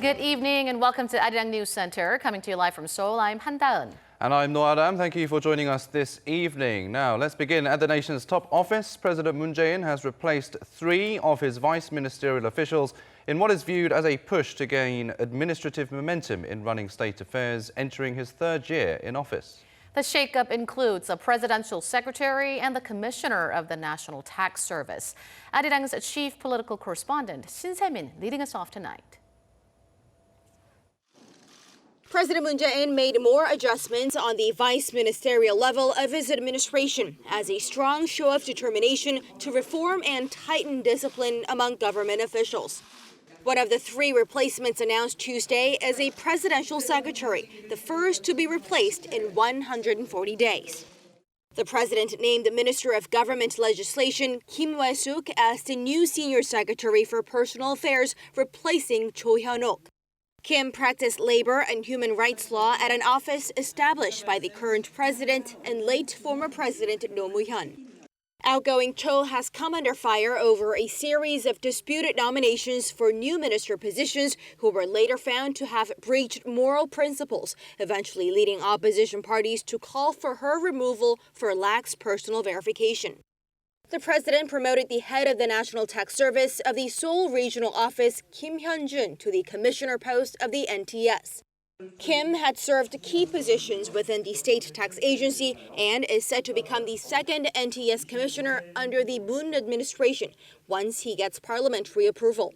Good evening and welcome to Arirang News Center. Coming to you live from Seoul, I'm Han Daeun. And I'm Noah Adam. Thank you for joining us this evening. Now, let's begin. At the nation's top office, President Moon Jae-in has replaced 3 of his vice-ministerial officials in what is viewed as a push to gain administrative momentum in running state affairs, entering his 3rd year in office. The shakeup includes a presidential secretary and the commissioner of the National Tax Service. Arirang's chief political correspondent, Shin Se-min, leading us off tonight. President Moon Jae-in made more adjustments on the vice-ministerial level of his administration as a strong show of determination to reform and tighten discipline among government officials. One of the 3 replacements announced Tuesday is a presidential secretary, the first to be replaced in 140 days. The president named the Minister of Government Legislation, Kim Wae-suk, as the new senior secretary for personal affairs, replacing Cho Hyun-ok. Kim practiced labor and human rights law at an office established by the current president and late former president Roh Moo-hyun. Outgoing Cho has come under fire over a series of disputed nominations for new minister positions who were later found to have breached moral principles, eventually leading opposition parties to call for her removal for lax personal verification. The president promoted the head of the National Tax Service of the Seoul Regional Office, Kim Hyun-jun, to the commissioner post of the NTS. Kim had served key positions within the state tax agency and is set to become the 2nd NTS commissioner under the Moon administration once he gets parliamentary approval.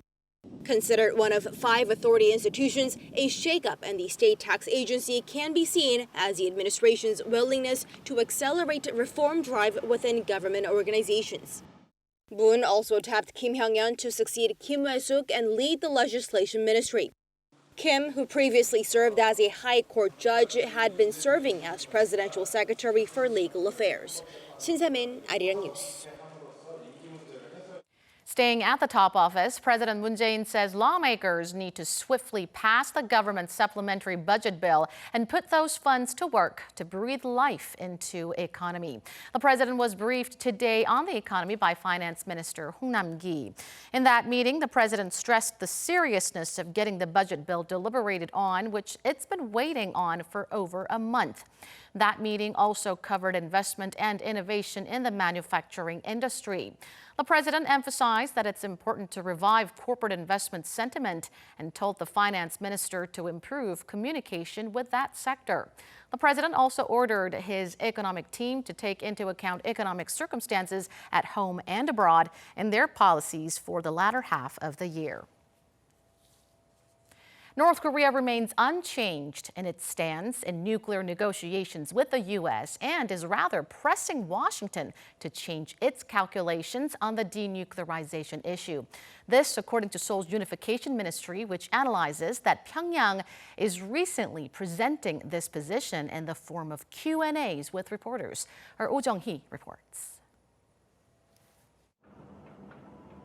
Considered one of 5 authority institutions, a shakeup in the state tax agency can be seen as the administration's willingness to accelerate reform drive within government organizations. Moon also tapped Kim Hyung-yeon to succeed Kim Wae-suk and lead the legislation ministry. Kim, who previously served as a high court judge, had been serving as presidential secretary for legal affairs. Shin Se-min, Arirang News. Staying at the top office, President Moon Jae-in says lawmakers need to swiftly pass the government's supplementary budget bill and put those funds to work to breathe life into the economy. The president was briefed today on the economy by Finance Minister Hong Nam-gi. In that meeting, the president stressed the seriousness of getting the budget bill deliberated on, which it's been waiting on for over a month. That meeting also covered investment and innovation in the manufacturing industry. The president emphasized that it's important to revive corporate investment sentiment and told the finance minister to improve communication with that sector. The president also ordered his economic team to take into account economic circumstances at home and abroad in their policies for the latter half of the year. North Korea remains unchanged in its stance in nuclear negotiations with the U.S. and is rather pressing Washington to change its calculations on the denuclearization issue. This, according to Seoul's unification ministry, which analyzes that Pyongyang is recently presenting this position in the form of Q&As with reporters. Our Oh Jung-hee reports.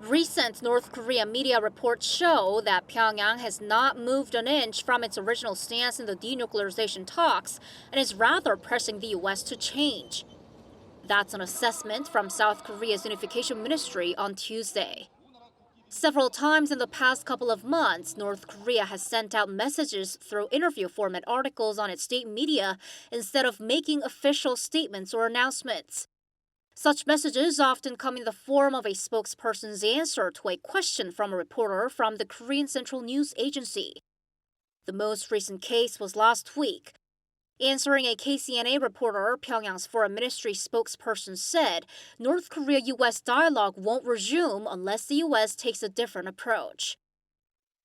Recent North Korea media reports show that Pyongyang has not moved an inch from its original stance in the denuclearization talks and is rather pressing the U.S. to change. That's an assessment from South Korea's unification ministry on Tuesday. Several times in the past couple of months, North Korea has sent out messages through interview format articles on its state media instead of making official statements or announcements. Such messages often come in the form of a spokesperson's answer to a question from a reporter from the Korean Central News Agency. The most recent case was last week. Answering a KCNA reporter, Pyongyang's foreign ministry spokesperson said North Korea-U.S. dialogue won't resume unless the U.S. takes a different approach.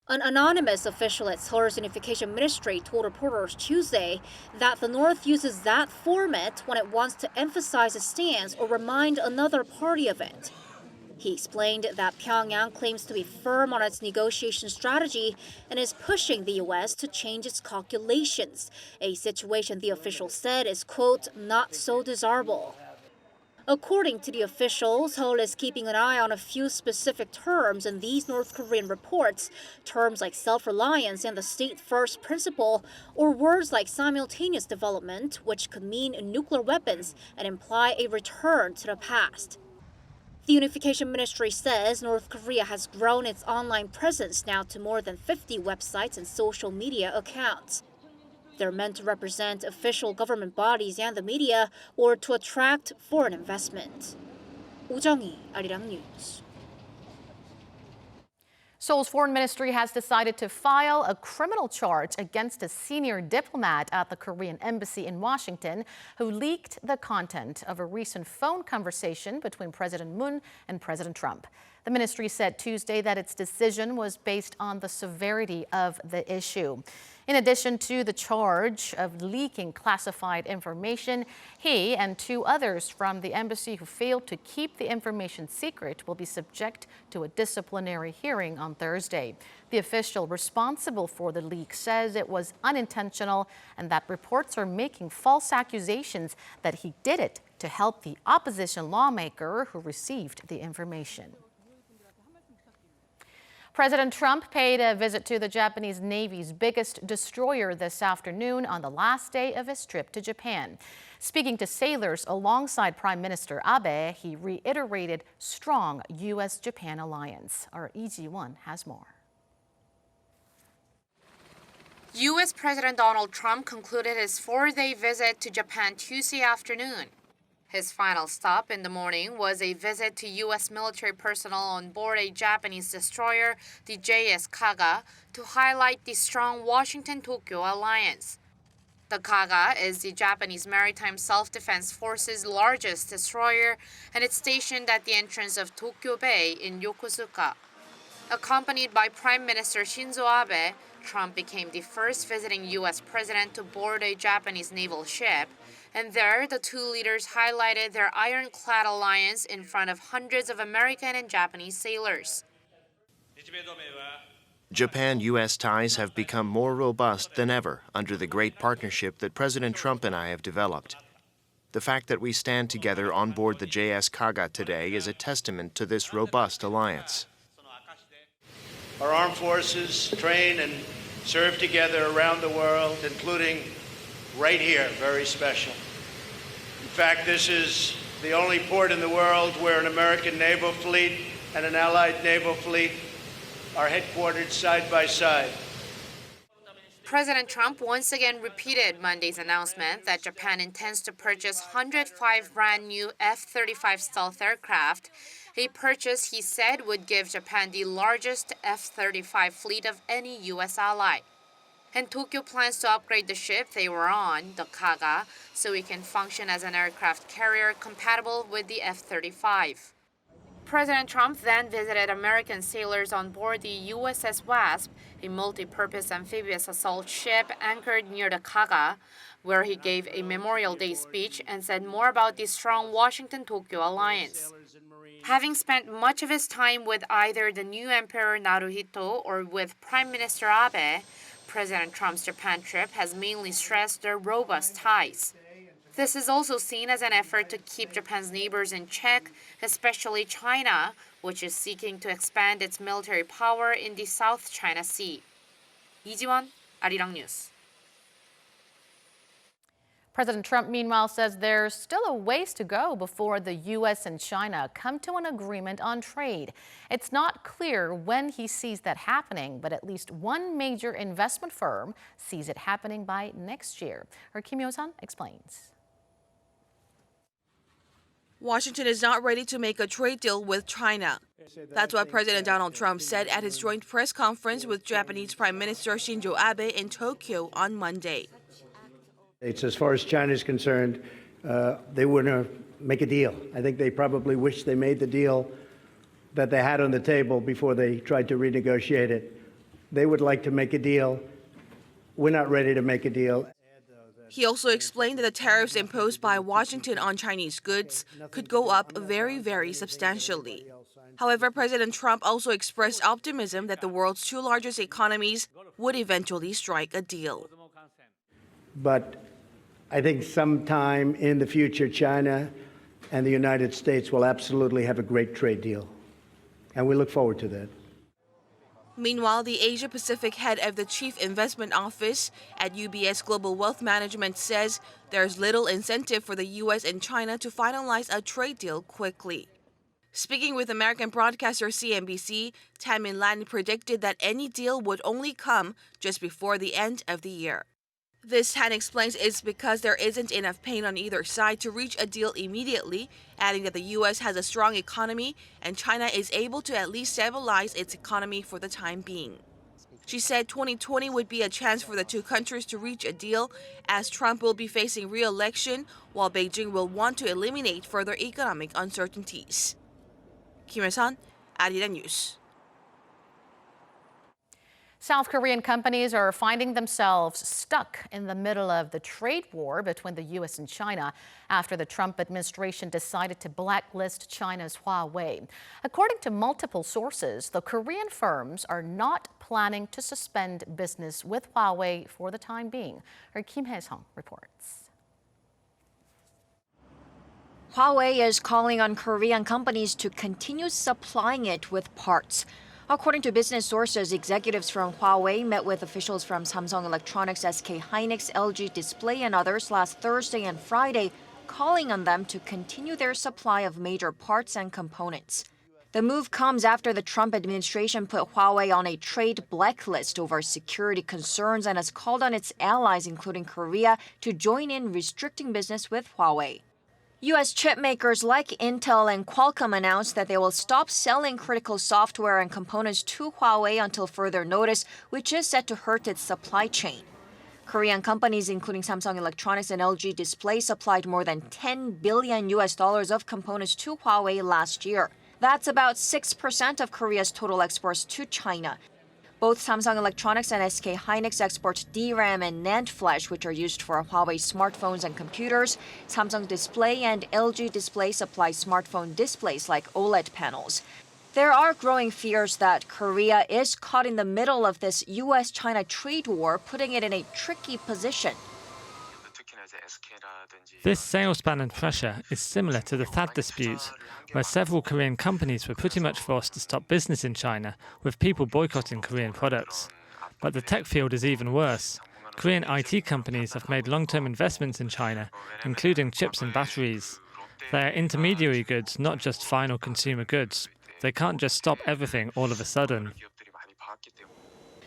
An anonymous official at Seoul's unification ministry told reporters Tuesday that the North uses that format when it wants to emphasize a stance or remind another party of it. He explained that Pyongyang claims to be firm on its negotiation strategy and is pushing the U.S. to change its calculations, a situation the official said is, quote, not so desirable. According to the official, Seoul is keeping an eye on a few specific terms in these North Korean reports, terms like self-reliance and the state-first principle, or words like simultaneous development, which could mean nuclear weapons and imply a return to the past. The Unification Ministry says North Korea has grown its online presence now to more than 50 websites and social media accounts. They're meant to represent official government bodies and the media or to attract foreign investment. 오정희, Arirang News. Seoul's foreign ministry has decided to file a criminal charge against a senior diplomat at the Korean embassy in Washington who leaked the content of a recent phone conversation between President Moon and President Trump. The ministry said Tuesday that its decision was based on the severity of the issue. In addition to the charge of leaking classified information, he and 2 others from the embassy who failed to keep the information secret will be subject to a disciplinary hearing on Thursday. The official responsible for the leak says it was unintentional and that reports are making false accusations that he did it to help the opposition lawmaker who received the information. President Trump paid a visit to the Japanese Navy's biggest destroyer this afternoon on the last day of his trip to Japan. Speaking to sailors alongside Prime Minister Abe, he reiterated strong U.S.-Japan alliance. Our Lee Ji-won has more. U.S. President Donald Trump concluded his 4-day visit to Japan Tuesday afternoon. His final stop in the morning was a visit to U.S. military personnel on board a Japanese destroyer, the JS Kaga, to highlight the strong Washington-Tokyo alliance. The Kaga is the Japanese Maritime Self-Defense Force's largest destroyer, and it's stationed at the entrance of Tokyo Bay in Yokosuka. Accompanied by Prime Minister Shinzo Abe, Trump became the first visiting U.S. president to board a Japanese naval ship, and there the 2 leaders highlighted their ironclad alliance in front of hundreds of American and Japanese sailors. Japan-U.S. ties have become more robust than ever under the great partnership that President Trump and I have developed. The fact that we stand together on board the JS Kaga today is a testament to this robust alliance. Our armed forces train and serve together around the world, including right here, very special. In fact, this is the only port in the world where an American naval fleet and an allied naval fleet are headquartered side by side. President Trump once again repeated Monday's announcement that Japan intends to purchase 105 brand new F-35 stealth aircraft, a purchase he said would give Japan the largest F-35 fleet of any U.S. ally. And Tokyo plans to upgrade the ship they were on, the Kaga, so it can function as an aircraft carrier compatible with the F-35. President Trump then visited American sailors on board the USS Wasp, a multi-purpose amphibious assault ship anchored near the Kaga, where he gave a Memorial Day speech and said more about the strong Washington-Tokyo alliance. Having spent much of his time with either the new Emperor Naruhito or with Prime Minister Abe, President Trump's Japan trip has mainly stressed their robust ties. This is also seen as an effort to keep Japan's neighbors in check, especially China, which is seeking to expand its military power in the South China Sea. Lee Ji-won, Arirang News. President Trump, meanwhile, says there's still a ways to go before the U.S. and China come to an agreement on trade. It's not clear when he sees that happening, but at least one major investment firm sees it happening by next year. Our Kim Yo-sun explains. Washington is not ready to make a trade deal with China. That's what President Donald Trump said at his joint press conference with Japanese Prime Minister Shinzo Abe in Tokyo on Monday. As far as China is concerned, they want to make a deal. I think they probably wish they made the deal that they had on the table before they tried to renegotiate it. They would like to make a deal. We're not ready to make a deal. He also explained that the tariffs imposed by Washington on Chinese goods could go up very, very substantially. However, President Trump also expressed optimism that the world's 2 largest economies would eventually strike a deal. But I think sometime in the future, China and the United States will absolutely have a great trade deal. And we look forward to that. Meanwhile, the Asia-Pacific head of the Chief Investment Office at UBS Global Wealth Management says there's little incentive for the U.S. and China to finalize a trade deal quickly. Speaking with American broadcaster CNBC, Tan Min-lan predicted that any deal would only come just before the end of the year. This, Tan explains, is because there isn't enough pain on either side to reach a deal immediately, adding that the U.S. has a strong economy and China is able to at least stabilize its economy for the time being. She said 2020 would be a chance for the two countries to reach a deal, as Trump will be facing re-election, while Beijing will want to eliminate further economic uncertainties. Kim Hye-sun, Arirang News. South Korean companies are finding themselves stuck in the middle of the trade war between the U.S. and China after the Trump administration decided to blacklist China's Huawei. According to multiple sources, the Korean firms are not planning to suspend business with Huawei for the time being. Our Kim Hye-sung reports. Huawei is calling on Korean companies to continue supplying it with parts. According to business sources, executives from Huawei met with officials from Samsung Electronics, SK Hynix, LG Display, and others last Thursday and Friday, calling on them to continue their supply of major parts and components. The move comes after the Trump administration put Huawei on a trade blacklist over security concerns and has called on its allies, including Korea, to join in restricting business with Huawei. U.S. chipmakers like Intel and Qualcomm announced that they will stop selling critical software and components to Huawei until further notice, which is set to hurt its supply chain. Korean companies, including Samsung Electronics and LG Display, supplied more than $10 billion of components to Huawei last year. That's about 6% of Korea's total exports to China. Both Samsung Electronics and SK Hynix export DRAM and NAND flash, which are used for Huawei smartphones and computers. Samsung Display and LG Display supply smartphone displays like OLED panels. There are growing fears that Korea is caught in the middle of this U.S.-China trade war, putting it in a tricky position. This sales ban and pressure is similar to the THAAD dispute, where several Korean companies were pretty much forced to stop business in China, with people boycotting Korean products. But the tech field is even worse. Korean IT companies have made long-term investments in China, including chips and batteries. They are intermediary goods, not just final consumer goods. They can't just stop everything all of a sudden.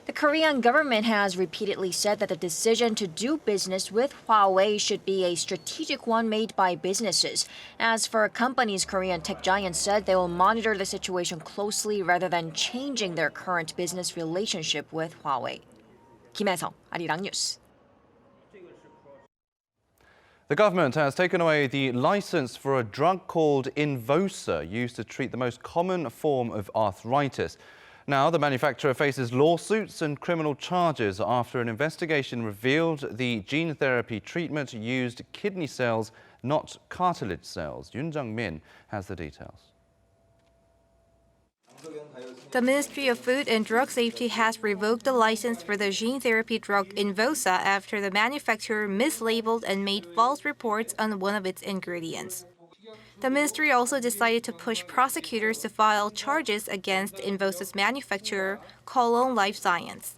The Korean government has repeatedly said that the decision to do business with Huawei should be a strategic one made by businesses. As for companies, Korean tech giants said they will monitor the situation closely rather than changing their current business relationship with Huawei. Kim Hye-sung, Arirang News. The government has taken away the license for a drug called Invosa, used to treat the most common form of arthritis. Now, the manufacturer faces lawsuits and criminal charges after an investigation revealed the gene therapy treatment used kidney cells, not cartilage cells. Yoon Jung-min has the details. The Ministry of Food and Drug Safety has revoked the license for the gene therapy drug Invosa after the manufacturer mislabeled and made false reports on one of its ingredients. The ministry also decided to push prosecutors to file charges against Invosa's manufacturer, Colon Life Science.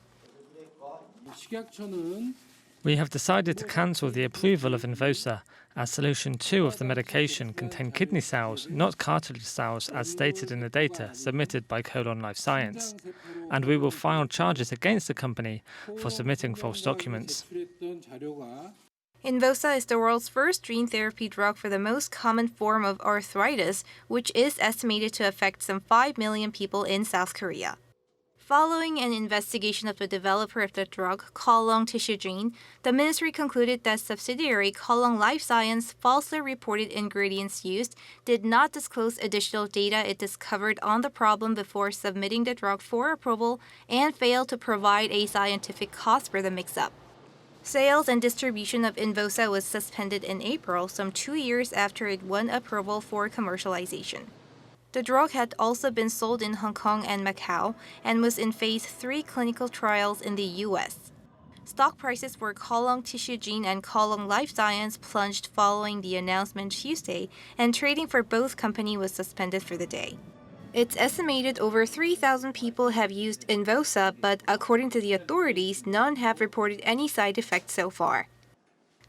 We have decided to cancel the approval of Invosa, as solution 2 of the medication contained kidney cells, not cartilage cells, as stated in the data submitted by Colon Life Science. And we will file charges against the company for submitting false documents. Invosa is the world's first gene therapy drug for the most common form of arthritis, which is estimated to affect some 5 million people in South Korea. Following an investigation of the developer of the drug, Colon Tissue Gene, the ministry concluded that subsidiary Colon Life Science falsely reported ingredients used, did not disclose additional data it discovered on the problem before submitting the drug for approval, and failed to provide a scientific cause for the mix-up. Sales and distribution of Invosa was suspended in April, some 2 years after it won approval for commercialization. The drug had also been sold in Hong Kong and Macau and was in phase 3 clinical trials in the U.S. Stock prices for Colon Tissue Gene and Colon Life Science plunged following the announcement Tuesday, and trading for both companies was suspended for the day. It's estimated over 3,000 people have used Invosa, but according to the authorities, none have reported any side effects so far.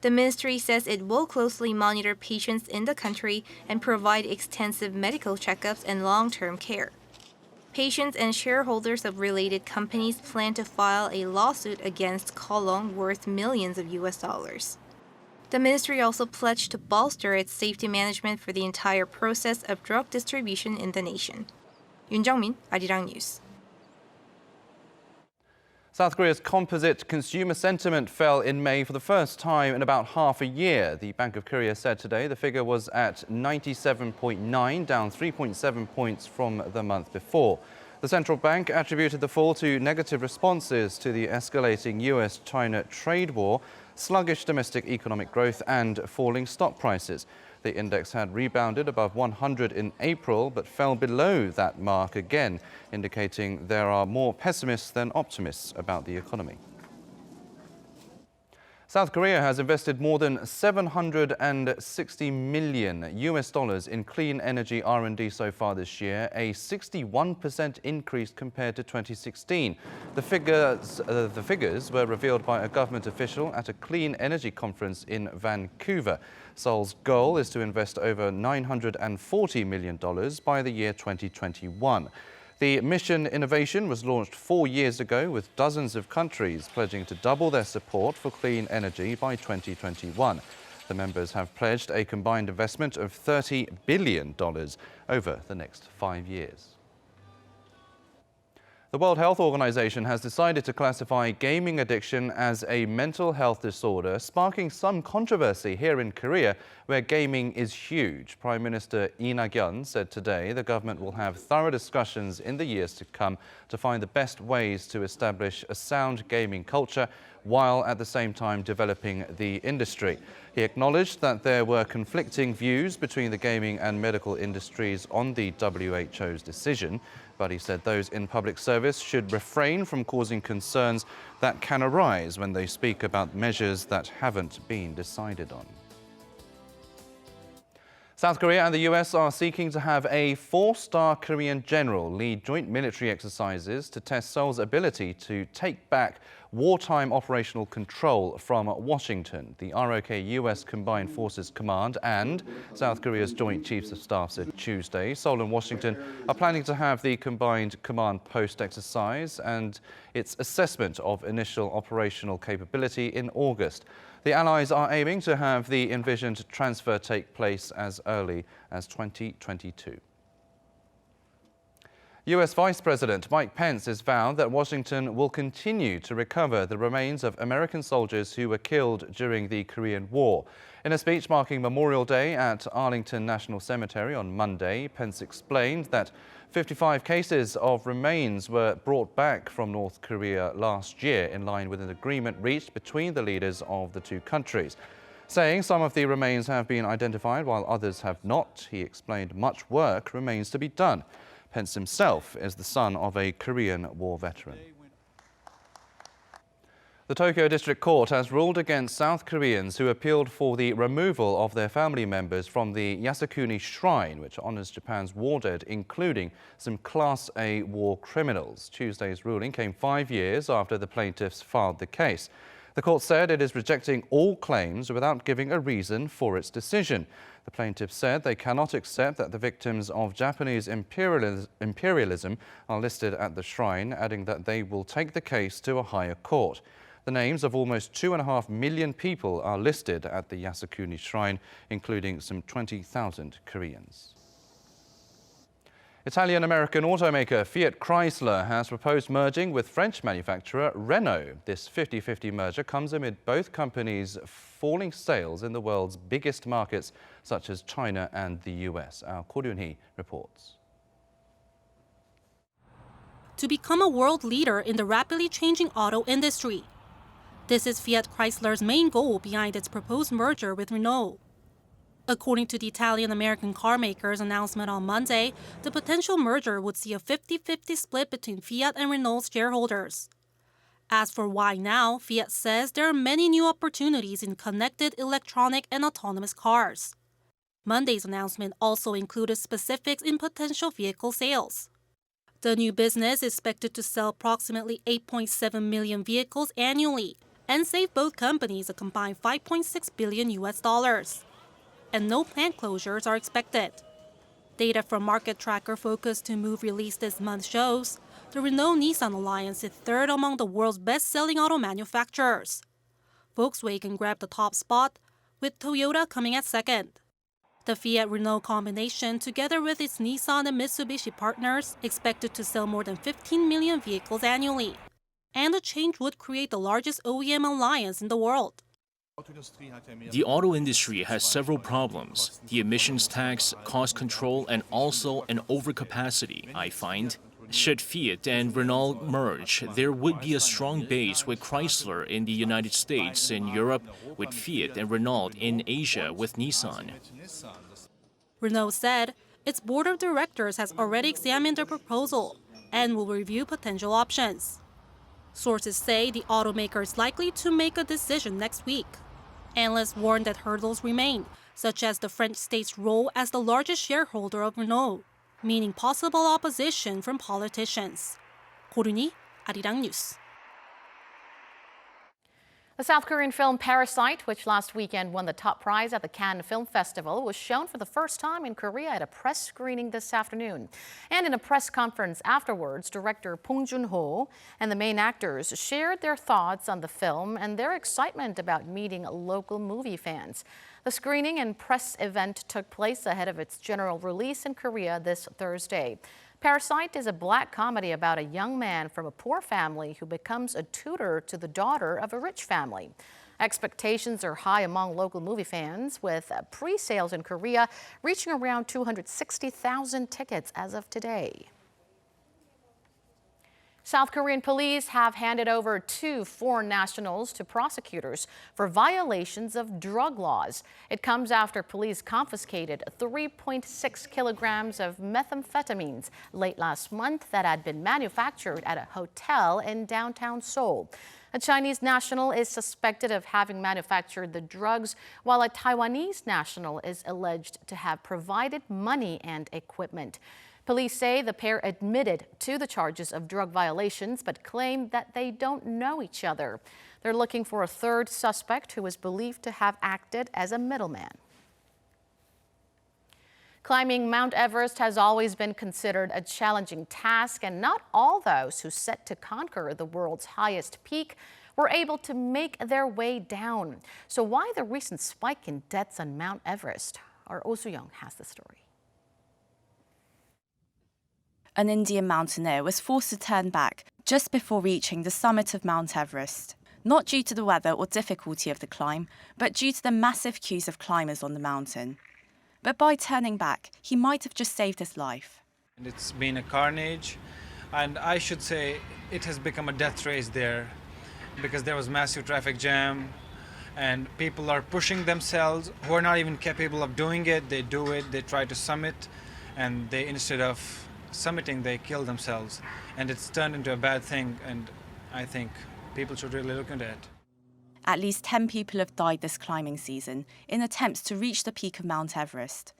The ministry says it will closely monitor patients in the country and provide extensive medical checkups and long-term care. Patients and shareholders of related companies plan to file a lawsuit against Kolong worth millions of US dollars. The ministry also pledged to bolster its safety management for the entire process of drug distribution in the nation. Yoon Jung-min, Arirang News. South Korea's composite consumer sentiment fell in May for the first time in about half a year. The Bank of Korea said today the figure was at 97.9, down 3.7 points from the month before. The central bank attributed the fall to negative responses to the escalating US-China trade war, sluggish domestic economic growth and falling stock prices. The index had rebounded above 100 in April, but fell below that mark again, indicating there are more pessimists than optimists about the economy. South Korea has invested more than $760 million in clean energy R&D so far this year, a 61% increase compared to 2016. The figures were revealed by a government official at a clean energy conference in Vancouver. Seoul's goal is to invest over $940 million by the year 2021. The mission innovation was launched 4 years ago, with dozens of countries pledging to double their support for clean energy by 2021. The members have pledged a combined investment of $30 billion over the next 5 years. The World Health Organization has decided to classify gaming addiction as a mental health disorder, sparking some controversy here in Korea, where gaming is huge. Prime Minister Lee Nak-yeon said today the government will have thorough discussions in the years to come to find the best ways to establish a sound gaming culture, while at the same time developing the industry. He acknowledged that there were conflicting views between the gaming and medical industries on the WHO's decision, but he said those in public service should refrain from causing concerns that can arise when they speak about measures that haven't been decided on. South Korea and the US are seeking to have a 4-star Korean general lead joint military exercises to test Seoul's ability to take back wartime operational control from Washington. The ROK-US Combined Forces Command and South Korea's Joint Chiefs of Staff said Tuesday Seoul and Washington are planning to have the combined command post exercise and its assessment of initial operational capability in August. The Allies are aiming to have the envisioned transfer take place as early as 2022. US Vice President Mike Pence has vowed that Washington will continue to recover the remains of American soldiers who were killed during the Korean War. In a speech marking Memorial Day at Arlington National Cemetery on Monday, Pence explained that 55 cases of remains were brought back from North Korea last year, in line with an agreement reached between the leaders of the two countries. Saying some of the remains have been identified while others have not, he explained much work remains to be done. Pence himself is the son of a Korean War veteran. The Tokyo District Court has ruled against South Koreans who appealed for the removal of their family members from the Yasukuni Shrine, which honors Japan's war dead, including some Class A war criminals. Tuesday's ruling came 5 years after the plaintiffs filed the case. The court said it is rejecting all claims without giving a reason for its decision. The plaintiffs said they cannot accept that the victims of Japanese imperialism are listed at the shrine, adding that they will take the case to a higher court. The names of almost 2.5 million people are listed at the Yasukuni Shrine, including some 20,000 Koreans. Italian-American automaker Fiat Chrysler has proposed merging with French manufacturer Renault. This 50-50 merger comes amid both companies' falling sales in the world's biggest markets, such as China and the US. Our Ko Ryun-hee reports. To become a world leader in the rapidly changing auto industry, this is Fiat Chrysler's main goal behind its proposed merger with Renault. According to the Italian-American carmaker's announcement on Monday, the potential merger would see a 50-50 split between Fiat and Renault's shareholders. As for why now, Fiat says there are many new opportunities in connected, electronic, and autonomous cars. Monday's announcement also included specifics in potential vehicle sales. The new business is expected to sell approximately 8.7 million vehicles annually, and save both companies a combined $5.6 billion US. And no plant closures are expected. Data from market tracker Focus to Move released this month shows the Renault-Nissan alliance is third among the world's best-selling auto manufacturers. Volkswagen grabbed the top spot, with Toyota coming at second. The Fiat-Renault combination, together with its Nissan and Mitsubishi partners, expected to sell more than 15 million vehicles annually. And the change would create the largest OEM alliance in the world. The auto industry has several problems: the emissions tax, cost control, and also an overcapacity, I find. Should Fiat and Renault merge, there would be a strong base with Chrysler in the United States, in Europe with Fiat, and Renault in Asia with Nissan. Renault said its board of directors has already examined the proposal and will review potential options. Sources say the automaker is likely to make a decision next week. Analysts warn that hurdles remain, such as the French state's role as the largest shareholder of Renault, meaning possible opposition from politicians. 고르니, Arirang News. The South Korean film Parasite, which last weekend won the top prize at the Cannes Film Festival, was shown for the first time in Korea at a press screening this afternoon. And in a press conference afterwards, director Bong Joon-ho and the main actors shared their thoughts on the film and their excitement about meeting local movie fans. The screening and press event took place ahead of its general release in Korea this Thursday. Parasite is a black comedy about a young man from a poor family who becomes a tutor to the daughter of a rich family. Expectations are high among local movie fans, with pre-sales in Korea reaching around 260,000 tickets as of today. South Korean police have handed over 2 foreign nationals to prosecutors for violations of drug laws. It comes after police confiscated 3.6 kilograms of methamphetamines late last month that had been manufactured at a hotel in downtown Seoul. A Chinese national is suspected of having manufactured the drugs, while a Taiwanese national is alleged to have provided money and equipment. Police say the pair admitted to the charges of drug violations, but claim that they don't know each other. They're looking for a third suspect who is believed to have acted as a middleman. Climbing Mount Everest has always been considered a challenging task, and not all those who set to conquer the world's highest peak were able to make their way down. So why the recent spike in deaths on Mount Everest? Our Oh Soo-young has the story. An Indian mountaineer was forced to turn back just before reaching the summit of Mount Everest, not due to the weather or difficulty of the climb, but due to the massive queues of climbers on the mountain. But by turning back, he might have just saved his life. It's been a carnage, and I should say it has become a death race there, because there was massive traffic jam, and people are pushing themselves who are not even capable of doing it. They do it, they try to summit, and they, instead of summiting, they kill themselves, and it's turned into a bad thing, and I think people should really look into it. At least 10 people have died this climbing season in attempts to reach the peak of Mount Everest.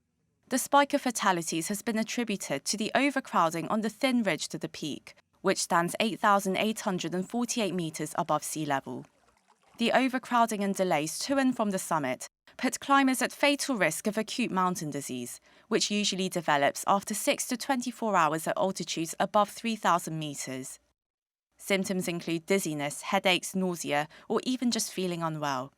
The spike of fatalities has been attributed to the overcrowding on the thin ridge to the peak, which stands 8,848 metres above sea level. The overcrowding and delays to and from the summit put climbers at fatal risk of acute mountain disease, which usually develops after 6 to 24 hours at altitudes above 3,000 metres. Symptoms include dizziness, headaches, nausea, or even just feeling unwell.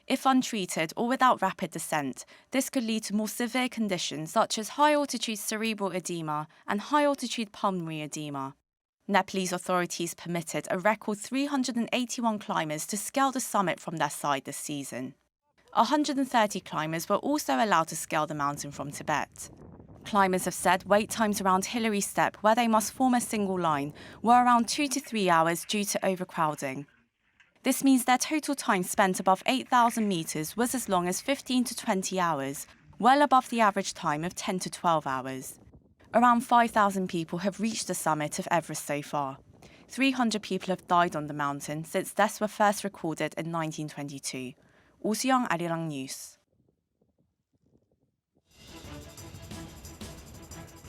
If untreated or without rapid descent, this could lead to more severe conditions such as high-altitude cerebral edema and high-altitude pulmonary edema. Nepalese authorities permitted a record 381 climbers to scale the summit from their side this season. 130 climbers were also allowed to scale the mountain from Tibet. Climbers have said wait times around Hillary Step, where they must form a single line, were around 2 to 3 hours due to overcrowding. This means their total time spent above 8,000 metres was as long as 15 to 20 hours, well above the average time of 10 to 12 hours. Around 5,000 people have reached the summit of Everest so far. 300 people have died on the mountain since deaths were first recorded in 1922. Oh Soo-young, Arirang News.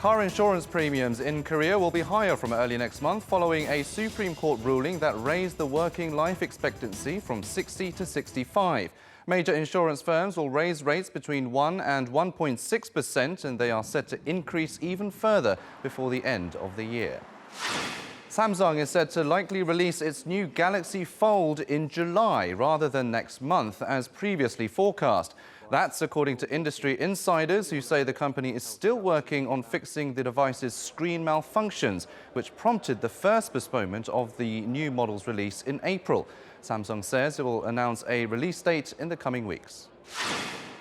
Car insurance premiums in Korea will be higher from early next month following a Supreme Court ruling that raised the working life expectancy from 60 to 65. Major insurance firms will raise rates between 1 and 1.6%, and they are set to increase even further before the end of the year. Samsung is said to likely release its new Galaxy Fold in July rather than next month, as previously forecast. That's according to industry insiders who say the company is still working on fixing the device's screen malfunctions, which prompted the first postponement of the new model's release in April. Samsung says it will announce a release date in the coming weeks.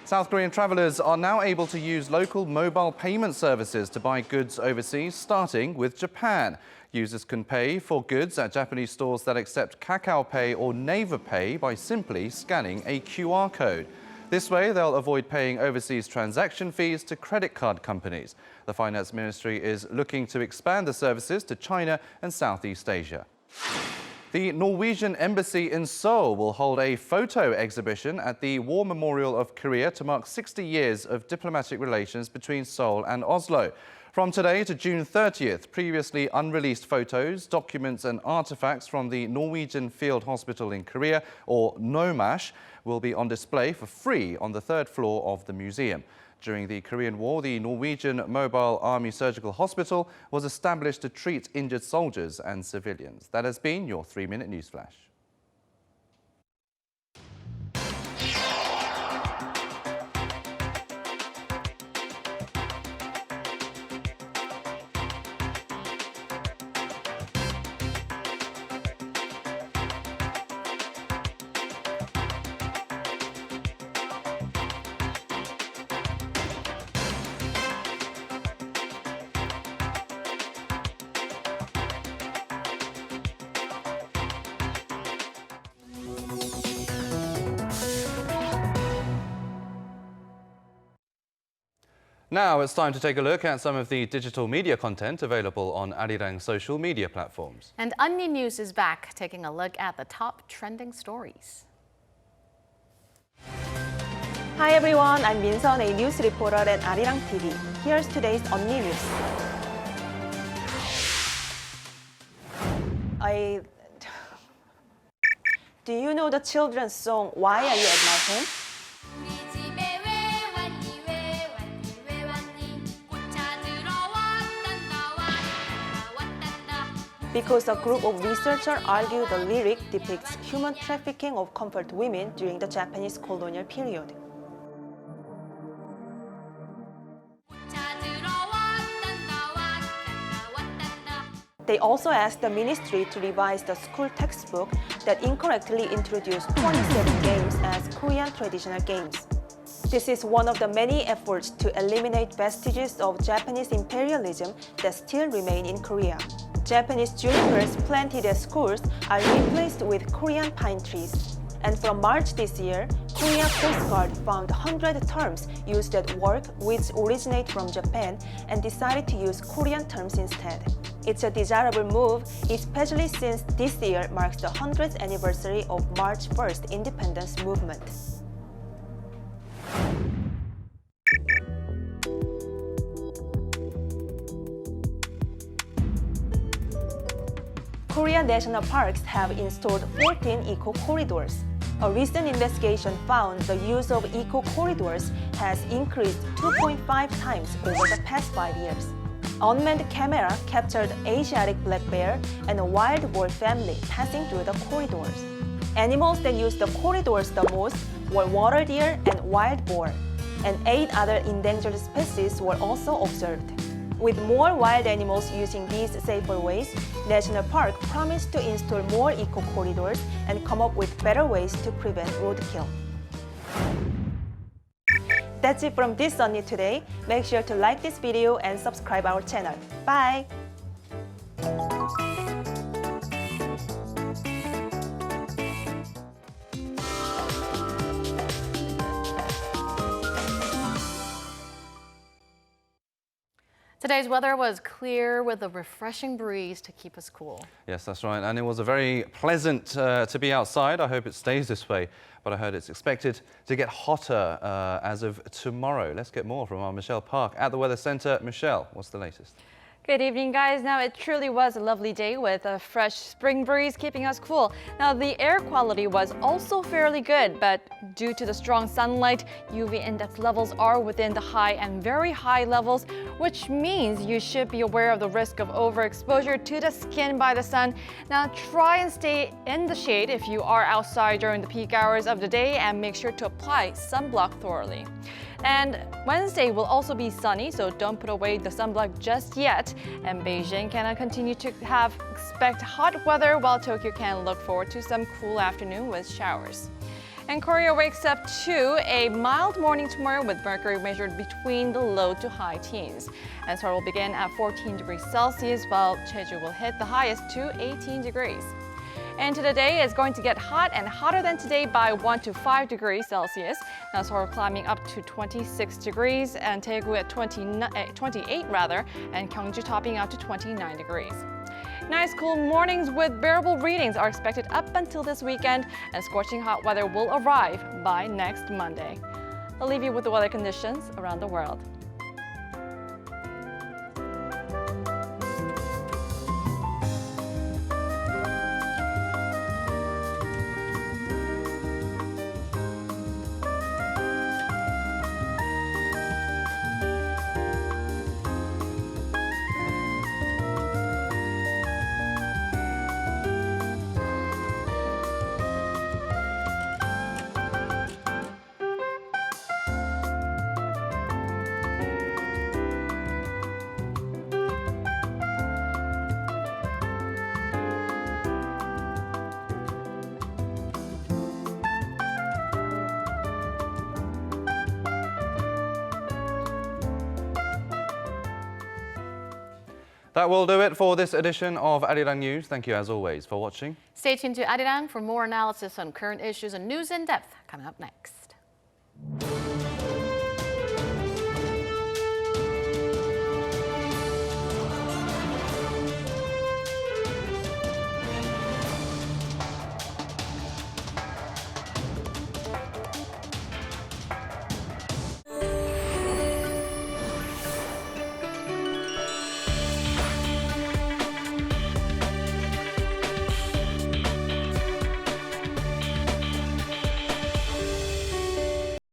South Korean travelers are now able to use local mobile payment services to buy goods overseas, starting with Japan. Users can pay for goods at Japanese stores that accept Kakao Pay or Naver Pay by simply scanning a QR code. This way, they'll avoid paying overseas transaction fees to credit card companies. The Finance Ministry is looking to expand the services to China and Southeast Asia. The Norwegian Embassy in Seoul will hold a photo exhibition at the War Memorial of Korea to mark 60 years of diplomatic relations between Seoul and Oslo. From today to June 30th, previously unreleased photos, documents and artifacts from the Norwegian Field Hospital in Korea, or NOMASH, will be on display for free on the third floor of the museum. During the Korean War, the Norwegian Mobile Army Surgical Hospital was established to treat injured soldiers and civilians. That has been your 3-minute news flash. Now it's time to take a look at some of the digital media content available on Arirang social media platforms. And Onion News is back, taking a look at the top trending stories. Hi everyone, I'm Minsun, a news reporter at Arirang TV. Here's today's Onion News. Do you know the children's song, Why Are You At My Home? Because a group of researchers argue the lyric depicts human trafficking of comfort women during the Japanese colonial period. They also asked the ministry to revise the school textbook that incorrectly introduced 27 games as Korean traditional games. This is one of the many efforts to eliminate vestiges of Japanese imperialism that still remain in Korea. Japanese junipers planted at schools are replaced with Korean pine trees. And from March this year, Korea Coast Guard found 100 terms used at work which originate from Japan and decided to use Korean terms instead. It's a desirable move, especially since this year marks the 100th anniversary of March 1st independence movement. Korean national parks have installed 14 eco-corridors. A recent investigation found the use of eco-corridors has increased 2.5 times over the past 5 years. Unmanned camera captured Asiatic black bear and a wild boar family passing through the corridors. Animals that used the corridors the most were water deer and wild boar, and 8 other endangered species were also observed. With more wild animals using these safer ways, National Park promised to install more eco-corridors and come up with better ways to prevent roadkill. That's it from This Sunny today. Make sure to like this video and subscribe our channel. Bye! Today Today's weather was clear with a refreshing breeze to keep us cool. Yes, that's right. And it was a very pleasant to be outside. I hope it stays this way. But I heard it's expected to get hotter as of tomorrow. Let's get more from our Michelle Park at the Weather Center. Michelle, what's the latest? Good evening, guys. Now, it truly was a lovely day with a fresh spring breeze keeping us cool. Now, the air quality was also fairly good, but due to the strong sunlight, UV index levels are within the high and very high levels, which means you should be aware of the risk of overexposure to the skin by the sun. Now, try and stay in the shade if you are outside during the peak hours of the day, and make sure to apply sunblock thoroughly. And Wednesday will also be sunny, so don't put away the sunblock just yet. And Beijing can continue to expect hot weather, while Tokyo can look forward to some cool afternoon with showers. And Korea wakes up to a mild morning tomorrow with mercury measured between the low to high teens. And Seoul will begin at 14 degrees Celsius, while Jeju will hit the highest to 18 degrees. And today is going to get hot and hotter than today by 1 to 5 degrees Celsius. Now Seoul climbing up to 26 degrees, and Daegu at 28 rather, and Gyeongju topping out to 29 degrees. Nice cool mornings with bearable readings are expected up until this weekend, and scorching hot weather will arrive by next Monday. I'll leave you with the weather conditions around the world. That will do it for this edition of Arirang News. Thank you, as always, for watching. Stay tuned to Arirang for more analysis on current issues and news in depth coming up next.